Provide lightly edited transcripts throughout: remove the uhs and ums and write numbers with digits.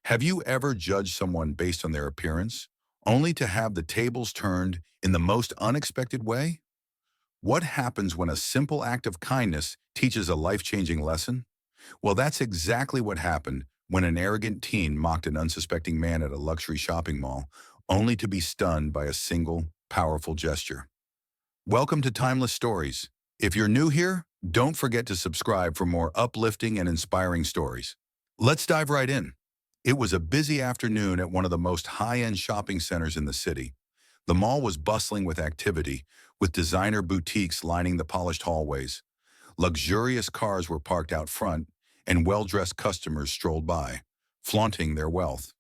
Have you ever judged someone based on their appearance, only to have the tables turned in the most unexpected way? What happens when a simple act of kindness teaches a life-changing lesson? Well, that's exactly what happened when an arrogant teen mocked an unsuspecting man at a luxury shopping mall, only to be stunned by a single, powerful gesture. Welcome to Timeless Stories. If you're new here, don't forget to subscribe for more uplifting and inspiring stories. Let's dive right in. It was a busy afternoon at one of the most high-end shopping centers in the city. The mall was bustling with activity, with designer boutiques lining the polished hallways. Luxurious cars were parked out front, and well-dressed customers strolled by, flaunting their wealth.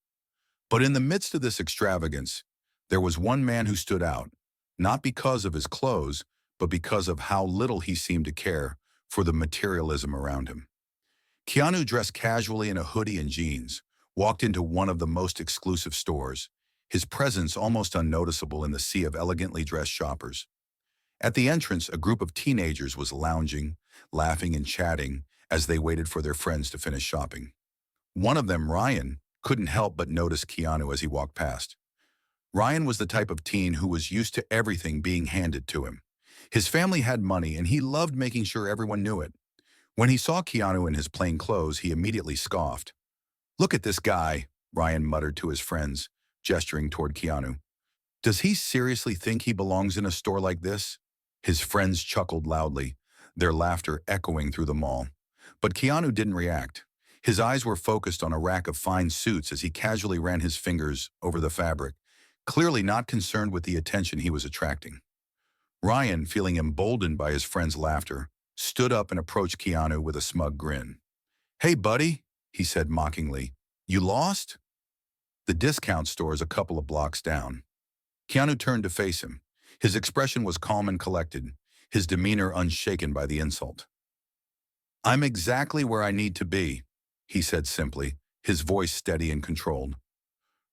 But in the midst of this extravagance, there was one man who stood out, not because of his clothes, but because of how little he seemed to care for the materialism around him. Keanu, dressed casually in a hoodie and jeans, walked into one of the most exclusive stores, his presence almost unnoticeable in the sea of elegantly dressed shoppers. At the entrance, a group of teenagers was lounging, laughing and chatting as they waited for their friends to finish shopping. One of them, Ryan, couldn't help but notice Keanu as he walked past. Ryan was the type of teen who was used to everything being handed to him. His family had money, and he loved making sure everyone knew it. When he saw Keanu in his plain clothes, he immediately scoffed. "Look at this guy," Ryan muttered to his friends, gesturing toward Keanu. "Does he seriously think he belongs in a store like this?" His friends chuckled loudly, their laughter echoing through the mall. But Keanu didn't react. His eyes were focused on a rack of fine suits as he casually ran his fingers over the fabric, clearly not concerned with the attention he was attracting. Ryan, feeling emboldened by his friend's laughter, stood up and approached Keanu with a smug grin. "Hey, buddy," he said mockingly, "you lost?" The discount store is a couple of blocks down. Keanu turned to face him. His expression was calm and collected, his demeanor unshaken by the insult. "I'm exactly where I need to be," he said simply, his voice steady and controlled.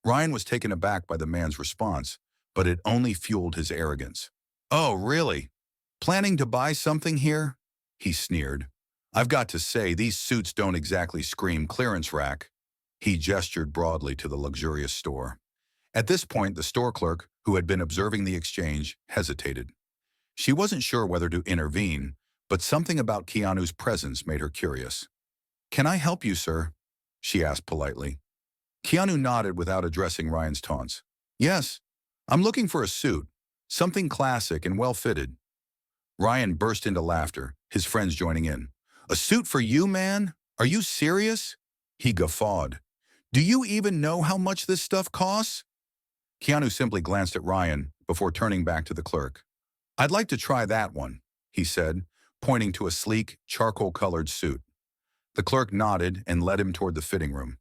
Ryan was taken aback by the man's response, but it only fueled his arrogance. "Oh, really? Planning to buy something here?" he sneered. "I've got to say, these suits don't exactly scream clearance rack." He gestured broadly to the luxurious store. At this point, the store clerk, who had been observing the exchange, hesitated. She wasn't sure whether to intervene, but something about Keanu's presence made her curious. "Can I help you, sir?" she asked politely. Keanu nodded without addressing Ryan's taunts. "Yes, I'm looking for a suit, something classic and well-fitted." Ryan burst into laughter, his friends joining in. "A suit for you, man? Are you serious?" He guffawed. "Do you even know how much this stuff costs?" Keanu simply glanced at Ryan before turning back to the clerk. "I'd like to try that one," he said, pointing to a sleek, charcoal-colored suit. The clerk nodded and led him toward the fitting room.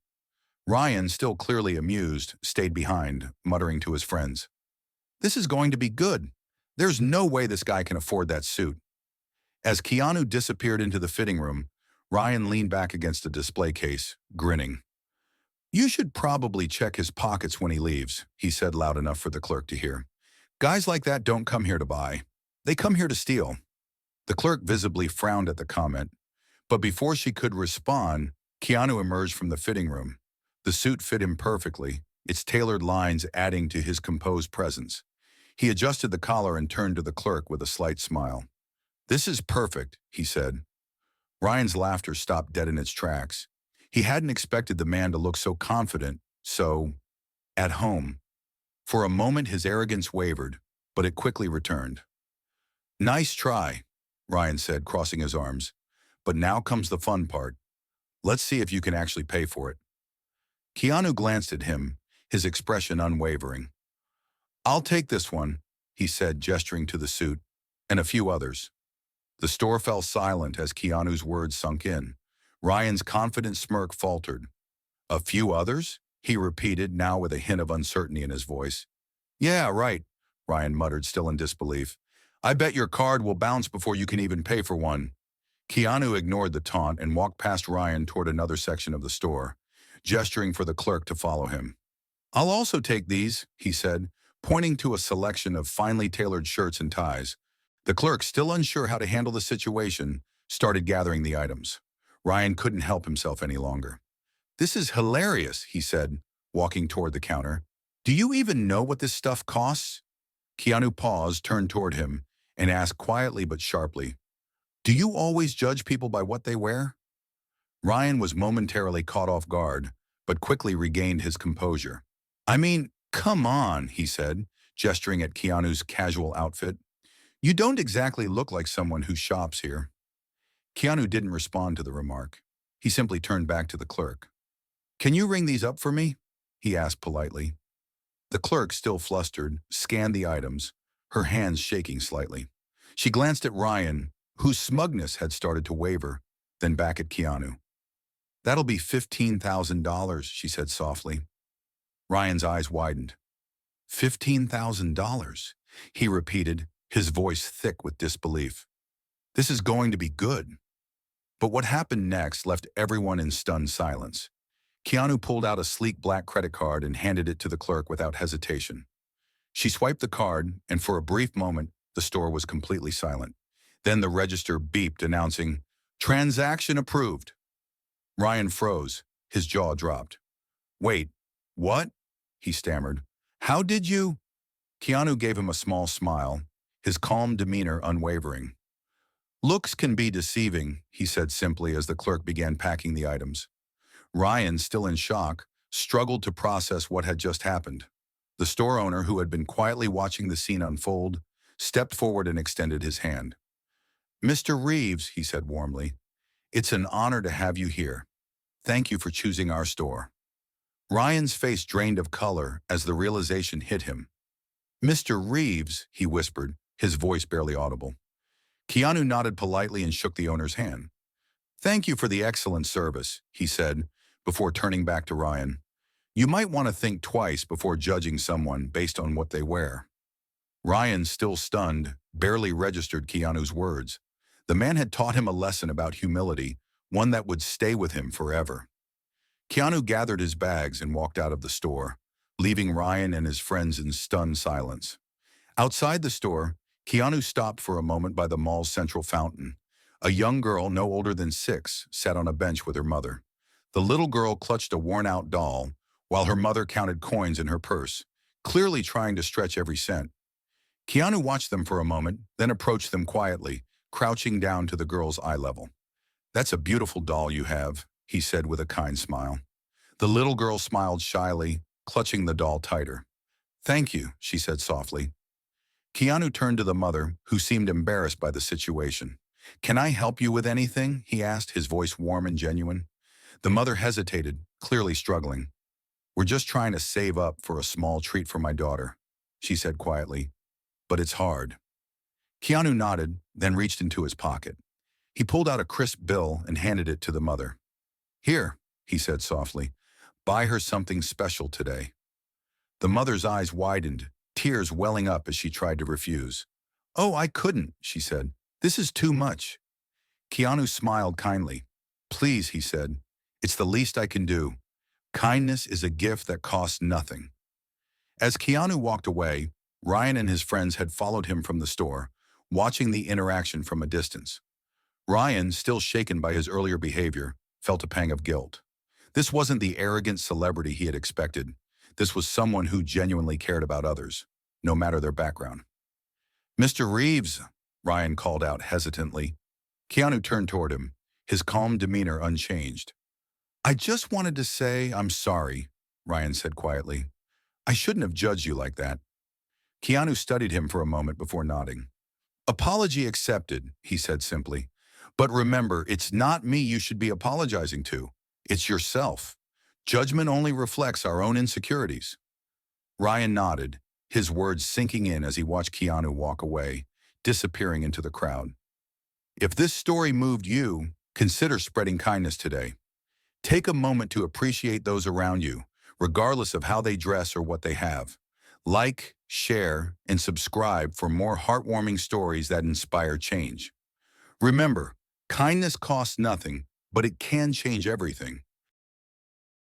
Ryan, still clearly amused, stayed behind, muttering to his friends. "This is going to be good. There's no way this guy can afford that suit." As Keanu disappeared into the fitting room, Ryan leaned back against a display case, grinning. "You should probably check his pockets when he leaves," he said loud enough for the clerk to hear. "Guys like that don't come here to buy. They come here to steal." The clerk visibly frowned at the comment, but before she could respond, Keanu emerged from the fitting room. The suit fit him perfectly, its tailored lines adding to his composed presence. He adjusted the collar and turned to the clerk with a slight smile. "This is perfect," he said. Ryan's laughter stopped dead in its tracks. He hadn't expected the man to look so confident, so at home. For a moment his arrogance wavered, but it quickly returned. "Nice try," Ryan said, crossing his arms. "But now comes the fun part. Let's see if you can actually pay for it." Keanu glanced at him, his expression unwavering. "I'll take this one," he said, gesturing to the suit, "and a few others." The store fell silent as Keanu's words sunk in. Ryan's confident smirk faltered. "A few others?" he repeated, now with a hint of uncertainty in his voice. "Yeah, right," Ryan muttered, still in disbelief. "I bet your card will bounce before you can even pay for one." Keanu ignored the taunt and walked past Ryan toward another section of the store, gesturing for the clerk to follow him. "I'll also take these," he said, pointing to a selection of finely tailored shirts and ties. The clerk, still unsure how to handle the situation, started gathering the items. Ryan couldn't help himself any longer. "This is hilarious," he said, walking toward the counter. "Do you even know what this stuff costs?" Keanu paused, turned toward him, and asked quietly but sharply, "Do you always judge people by what they wear?" Ryan was momentarily caught off guard, but quickly regained his composure. "I mean, come on," he said, gesturing at Keanu's casual outfit. "You don't exactly look like someone who shops here." Keanu didn't respond to the remark. He simply turned back to the clerk. "Can you ring these up for me?" he asked politely. The clerk, still flustered, scanned the items, her hands shaking slightly. She glanced at Ryan, whose smugness had started to waver, then back at Keanu. "That'll be $15,000, she said softly. Ryan's eyes widened. $15,000, he repeated, his voice thick with disbelief. "This is going to be good." But what happened next left everyone in stunned silence. Keanu pulled out a sleek black credit card and handed it to the clerk without hesitation. She swiped the card, and for a brief moment, the store was completely silent. Then the register beeped, announcing, "Transaction approved." Ryan froze. His jaw dropped. "Wait, what?" he stammered. "How did you?" Keanu gave him a small smile, his calm demeanor unwavering. "Looks can be deceiving," he said simply as the clerk began packing the items. Ryan, still in shock, struggled to process what had just happened. The store owner, who had been quietly watching the scene unfold, stepped forward and extended his hand. "Mr. Reeves," he said warmly, "it's an honor to have you here. Thank you for choosing our store." Ryan's face drained of color as the realization hit him. "Mr. Reeves," he whispered, his voice barely audible. Keanu nodded politely and shook the owner's hand. "Thank you for the excellent service," he said, before turning back to Ryan. "You might want to think twice before judging someone based on what they wear." Ryan, still stunned, barely registered Keanu's words. The man had taught him a lesson about humility, one that would stay with him forever. Keanu gathered his bags and walked out of the store, leaving Ryan and his friends in stunned silence. Outside the store, Keanu stopped for a moment by the mall's central fountain. A young girl, no older than 6, sat on a bench with her mother. The little girl clutched a worn-out doll, while her mother counted coins in her purse, clearly trying to stretch every cent. Keanu watched them for a moment, then approached them quietly, crouching down to the girl's eye level. "That's a beautiful doll you have," he said with a kind smile. The little girl smiled shyly, clutching the doll tighter. "Thank you," she said softly. Keanu turned to the mother, who seemed embarrassed by the situation. "Can I help you with anything?" he asked, his voice warm and genuine. The mother hesitated, clearly struggling. "We're just trying to save up for a small treat for my daughter," she said quietly. "But it's hard." Keanu nodded, then reached into his pocket. He pulled out a crisp bill and handed it to the mother. "Here," he said softly, "buy her something special today." The mother's eyes widened, tears welling up as she tried to refuse. "Oh, I couldn't," she said. "This is too much." Keanu smiled kindly. "Please," he said, "it's the least I can do. Kindness is a gift that costs nothing." As Keanu walked away, Ryan and his friends had followed him from the store, watching the interaction from a distance. Ryan, still shaken by his earlier behavior, felt a pang of guilt. This wasn't the arrogant celebrity he had expected. This was someone who genuinely cared about others, no matter their background. "Mr. Reeves," Ryan called out hesitantly. Keanu turned toward him, his calm demeanor unchanged. "I just wanted to say I'm sorry," Ryan said quietly. "I shouldn't have judged you like that." Keanu studied him for a moment before nodding. "Apology accepted," he said simply. "But remember, it's not me you should be apologizing to. It's yourself. Judgment only reflects our own insecurities." Ryan nodded, his words sinking in as he watched Keanu walk away, disappearing into the crowd. If this story moved you, consider spreading kindness today. Take a moment to appreciate those around you, regardless of how they dress or what they have. Like, share, and subscribe for more heartwarming stories that inspire change. Remember, kindness costs nothing, but it can change everything.